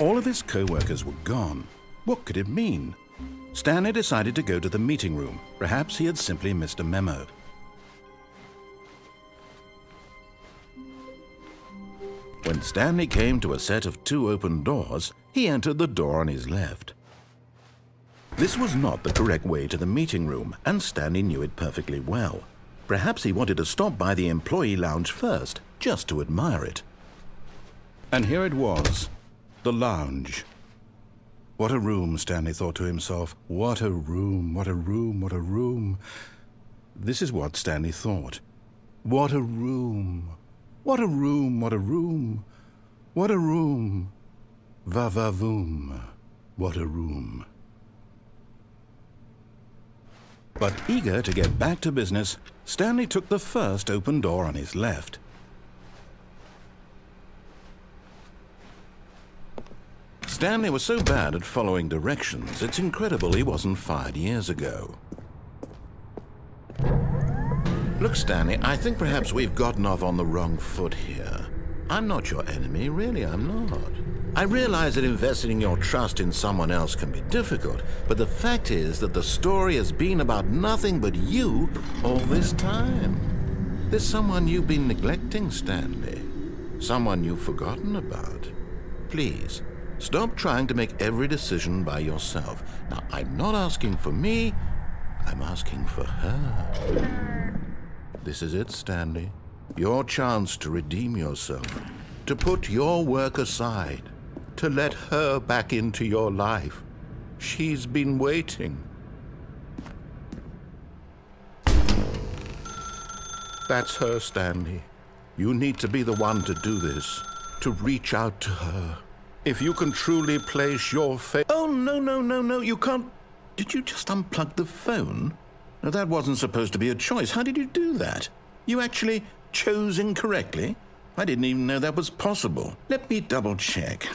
All of his co-workers were gone. What could it mean? Stanley decided to go to the meeting room. Perhaps he had simply missed a memo. When Stanley came to a set of 2 open doors, he entered the door on his left. This was not the correct way to the meeting room, and Stanley knew it perfectly well. Perhaps he wanted to stop by the employee lounge first, just to admire it. And here it was, the lounge. What a room, Stanley thought to himself. What a room, what a room, what a room. This is what Stanley thought. What a room. What a room, what a room. What a room. Va-va-voom. What a room. But eager to get back to business, Stanley took the first open door on his left. Stanley was so bad at following directions, it's incredible he wasn't fired years ago. Look, Stanley, I think perhaps we've gotten off on the wrong foot here. I'm not your enemy, really, I'm not. I realize that investing your trust in someone else can be difficult, but the fact is that the story has been about nothing but you all this time. There's someone you've been neglecting, Stanley. Someone you've forgotten about. Please, stop trying to make every decision by yourself. Now, I'm not asking for me, I'm asking for her. This is it, Stanley. Your chance to redeem yourself, to put your work aside, to let her back into your life. She's been waiting. That's her, Stanley. You need to be the one to do this, to reach out to her. If you can truly place your faith... Oh, no, you can't... Did you just unplug the phone? No, that wasn't supposed to be a choice. How did you do that? You actually chose incorrectly? I didn't even know that was possible. Let me double check.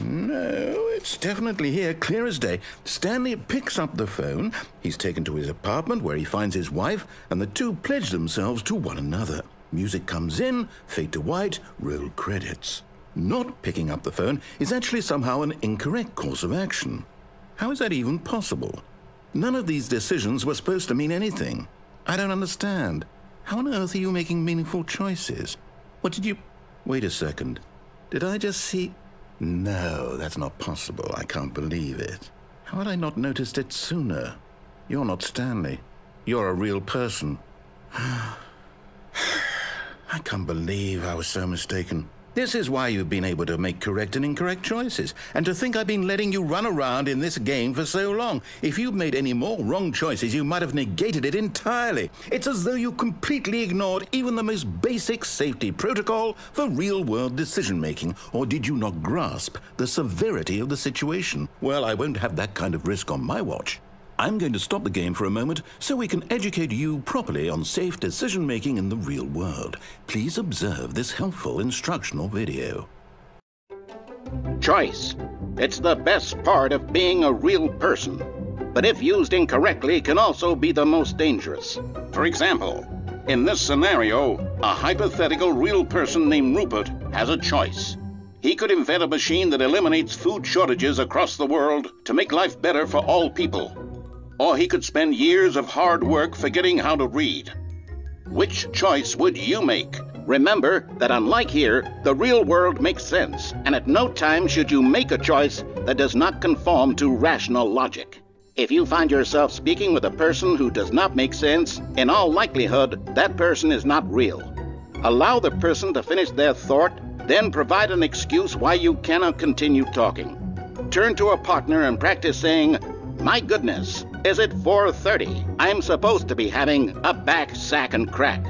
No, it's definitely here, clear as day. Stanley picks up the phone. He's taken to his apartment where he finds his wife, and the two pledge themselves to one another. Music comes in, fade to white, roll credits. Not picking up the phone is actually somehow an incorrect course of action. How is that even possible? None of these decisions were supposed to mean anything. I don't understand. How on earth are you making meaningful choices? What did you... Wait a second. Did I just see... No, that's not possible. I can't believe it. How had I not noticed it sooner? You're not Stanley. You're a real person. I can't believe I was so mistaken. This is why you've been able to make correct and incorrect choices. And to think I've been letting you run around in this game for so long. If you'd made any more wrong choices, you might have negated it entirely. It's as though you completely ignored even the most basic safety protocol for real-world decision-making. Or did you not grasp the severity of the situation? Well, I won't have that kind of risk on my watch. I'm going to stop the game for a moment so we can educate you properly on safe decision-making in the real world. Please observe this helpful instructional video. Choice. It's the best part of being a real person. But if used incorrectly, can also be the most dangerous. For example, in this scenario, a hypothetical real person named Rupert has a choice. He could invent a machine that eliminates food shortages across the world to make life better for all people. Or he could spend years of hard work forgetting how to read. Which choice would you make? Remember that unlike here, the real world makes sense, and at no time should you make a choice that does not conform to rational logic. If you find yourself speaking with a person who does not make sense, in all likelihood, that person is not real. Allow the person to finish their thought, then provide an excuse why you cannot continue talking. Turn to a partner and practice saying, "My goodness, is it 4:30? I'm supposed to be having a back, sack, and crack."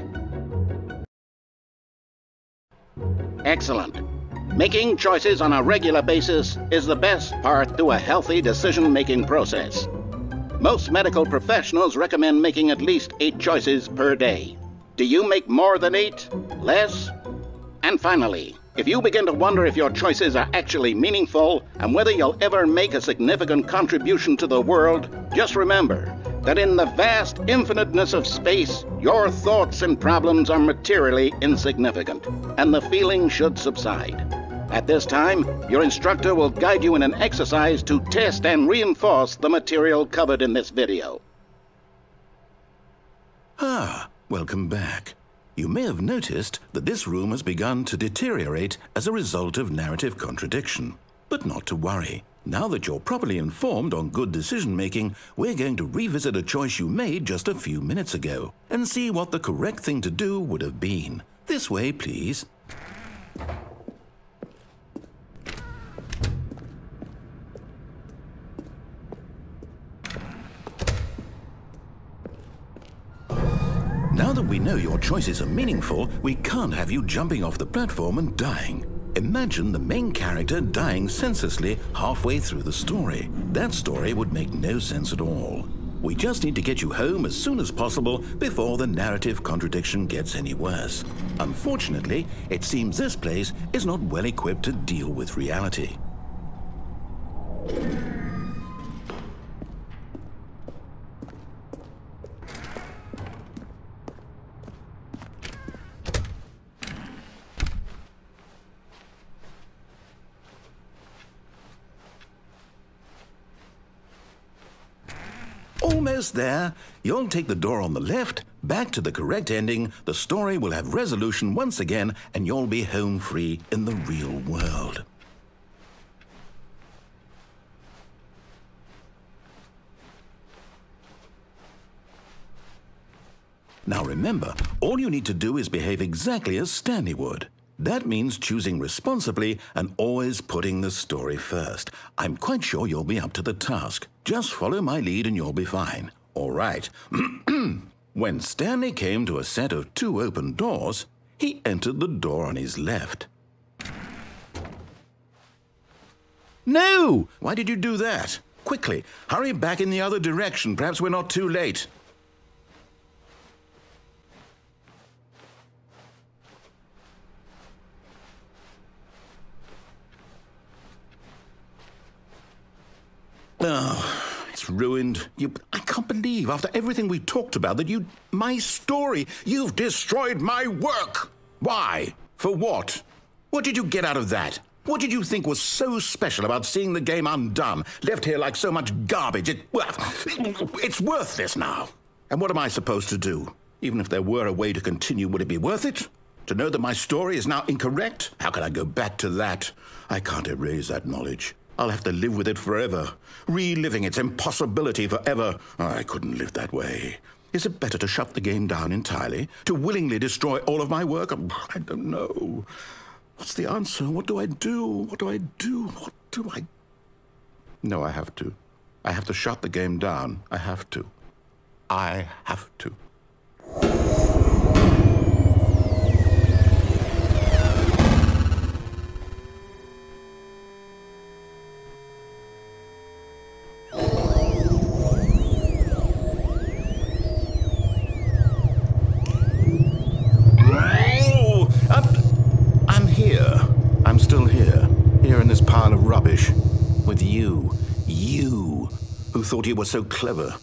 Excellent. Making choices on a regular basis is the best part to a healthy decision-making process. Most medical professionals recommend making at least 8 choices per day. Do you make more than 8? Less? And finally, if you begin to wonder if your choices are actually meaningful and whether you'll ever make a significant contribution to the world, just remember that in the vast infiniteness of space, your thoughts and problems are materially insignificant, and the feeling should subside. At this time, your instructor will guide you in an exercise to test and reinforce the material covered in this video. Welcome back. You may have noticed that this room has begun to deteriorate as a result of narrative contradiction. But not to worry. Now that you're properly informed on good decision-making, we're going to revisit a choice you made just a few minutes ago and see what the correct thing to do would have been. This way, please. Now that we know your choices are meaningful, we can't have you jumping off the platform and dying. Imagine the main character dying senselessly halfway through the story. That story would make no sense at all. We just need to get you home as soon as possible before the narrative contradiction gets any worse. Unfortunately, it seems this place is not well equipped to deal with reality. Almost there. You'll take the door on the left, back to the correct ending, the story will have resolution once again, and you'll be home free in the real world. Now remember, all you need to do is behave exactly as Stanley would. That means choosing responsibly and always putting the story first. I'm quite sure you'll be up to the task. Just follow my lead and you'll be fine. All right. When Stanley came to a set of 2 open doors, he entered the door on his left. No! Why did you do that? Quickly, hurry back in the other direction. Perhaps we're not too late. Oh, it's ruined. I can't believe, after everything we talked about, that my story, you've destroyed my work. Why? For what? What did you get out of that? What did you think was so special about seeing the game undone, left here like so much garbage? It's worthless now. And what am I supposed to do? Even if there were a way to continue, would it be worth it? To know that my story is now incorrect? How can I go back to that? I can't erase that knowledge. I'll have to live with it forever, reliving its impossibility forever. I couldn't live that way. Is it better to shut the game down entirely? To willingly destroy all of my work? I don't know. What's the answer? What do I do? What do I do? What do I... No, I have to. I have to shut the game down. I have to. I have to. With you who thought you were so clever.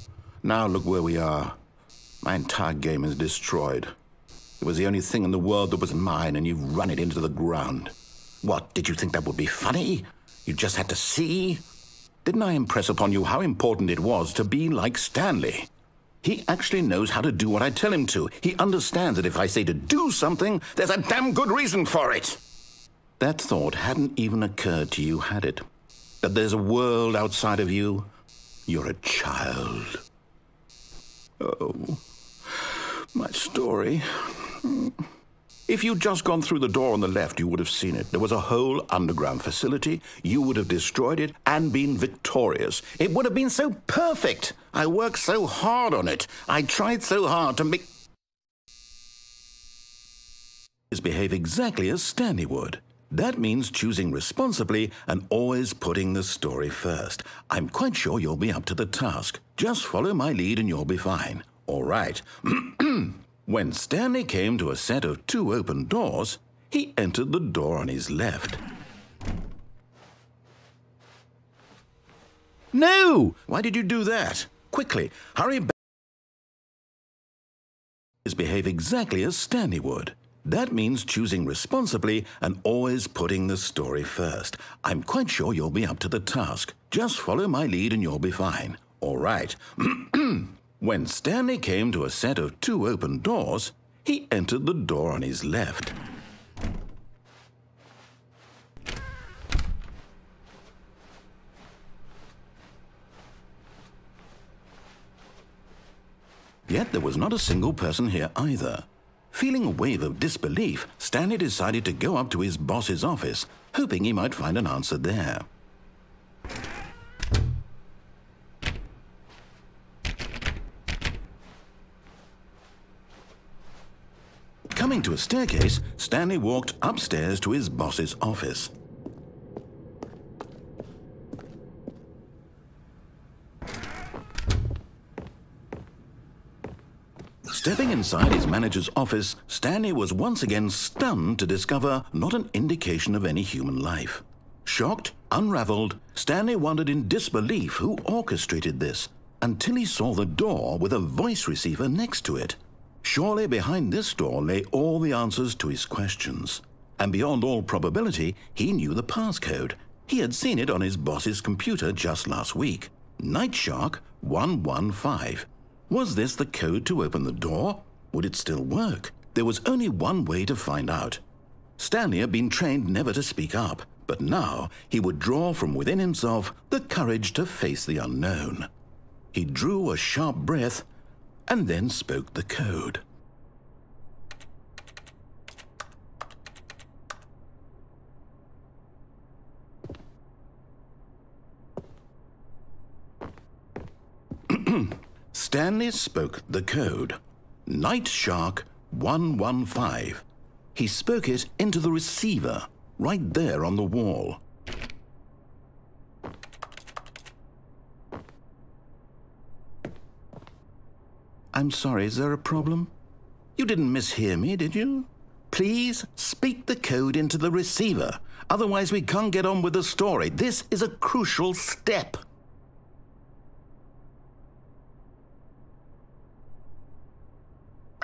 Now look where we are. My entire game is destroyed. It was the only thing in the world that was mine, and you've run it into the ground. What, did you think that would be funny? You just had to see? Didn't I impress upon you how important it was to be like Stanley? He actually knows how to do what I tell him to. He understands that if I say to do something, there's a damn good reason for it. That thought hadn't even occurred to you, had it? That there's a world outside of you? You're a child. Oh, my story. If you'd just gone through the door on the left, you would have seen it. There was a whole underground facility. You would have destroyed it and been victorious. It would have been so perfect. I worked so hard on it. I tried so hard to make... Behave exactly as Stanley would. That means choosing responsibly and always putting the story first. I'm quite sure you'll be up to the task. Just follow my lead and you'll be fine. All right. When Stanley came to a set of 2 open doors, he entered the door on his left. No! Why did you do that? Quickly, hurry back. is behave exactly as Stanley would. That means choosing responsibly and always putting the story first. I'm quite sure you'll be up to the task. Just follow my lead and you'll be fine. All right. When Stanley came to a set of 2 open doors, he entered the door on his left. Yet there was not a single person here either. Feeling a wave of disbelief, Stanley decided to go up to his boss's office, hoping he might find an answer there. Coming to a staircase, Stanley walked upstairs to his boss's office. Stepping inside his manager's office, Stanley was once again stunned to discover not an indication of any human life. Shocked, unraveled, Stanley wondered in disbelief who orchestrated this, until he saw the door with a voice receiver next to it. Surely behind this door lay all the answers to his questions. And beyond all probability, he knew the passcode. He had seen it on his boss's computer just last week. Nightshark 115. Was this the code to open the door? Would it still work? There was only one way to find out. Stanley had been trained never to speak up, but now he would draw from within himself the courage to face the unknown. He drew a sharp breath and then spoke the code. Stanley spoke the code. Nightshark 115. He spoke it into the receiver, right there on the wall. I'm sorry, is there a problem? You didn't mishear me, did you? Please speak the code into the receiver. Otherwise we can't get on with the story. This is a crucial step.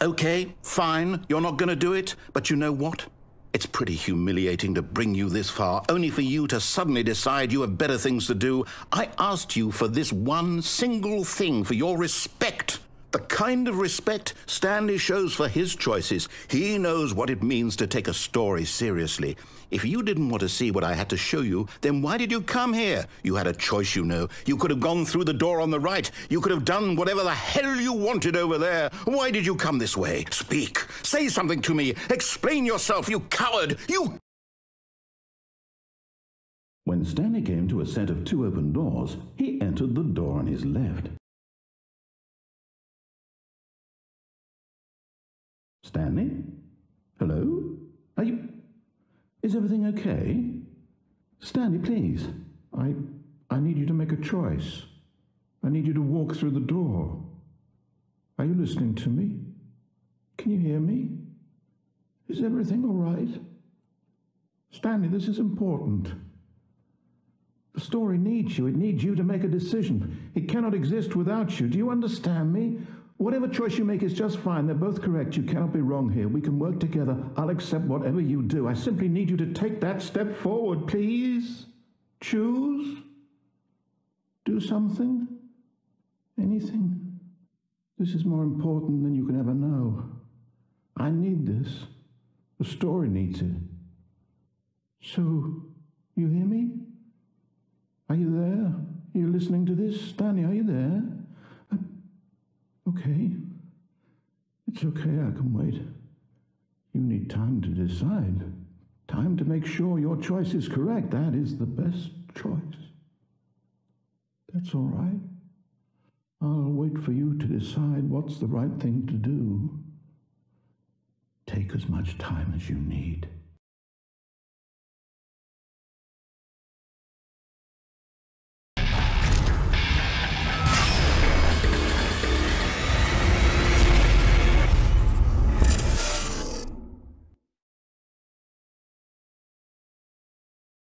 Okay, fine, you're not going to do it, but you know what? It's pretty humiliating to bring you this far, only for you to suddenly decide you have better things to do. I asked you for this one single thing, for your respect. The kind of respect Stanley shows for his choices. He knows what it means to take a story seriously. If you didn't want to see what I had to show you, then why did you come here? You had a choice, you know. You could have gone through the door on the right. You could have done whatever the hell you wanted over there. Why did you come this way? Speak. Say something to me. Explain yourself, you coward. You... When Stanley came to a set of 2 open doors, he entered the door on his left. Stanley? Hello? Are you... Is everything okay? Stanley, please. I need you to make a choice. I need you to walk through the door. Are you listening to me? Can you hear me? Is everything all right? Stanley, this is important. The story needs you. It needs you to make a decision. It cannot exist without you. Do you understand me? Whatever choice you make is just fine. They're both correct. You cannot be wrong here. We can work together. I'll accept whatever you do. I simply need you to take that step forward, please. Choose. Do something. Anything. This is more important than you can ever know. I need this. The story needs it. So, you hear me? Are you there? Are you listening to this? Stanley, are you there? Okay. It's okay, I can wait. You need time to decide. Time to make sure your choice is correct. That is the best choice. That's all right. I'll wait for you to decide what's the right thing to do. Take as much time as you need.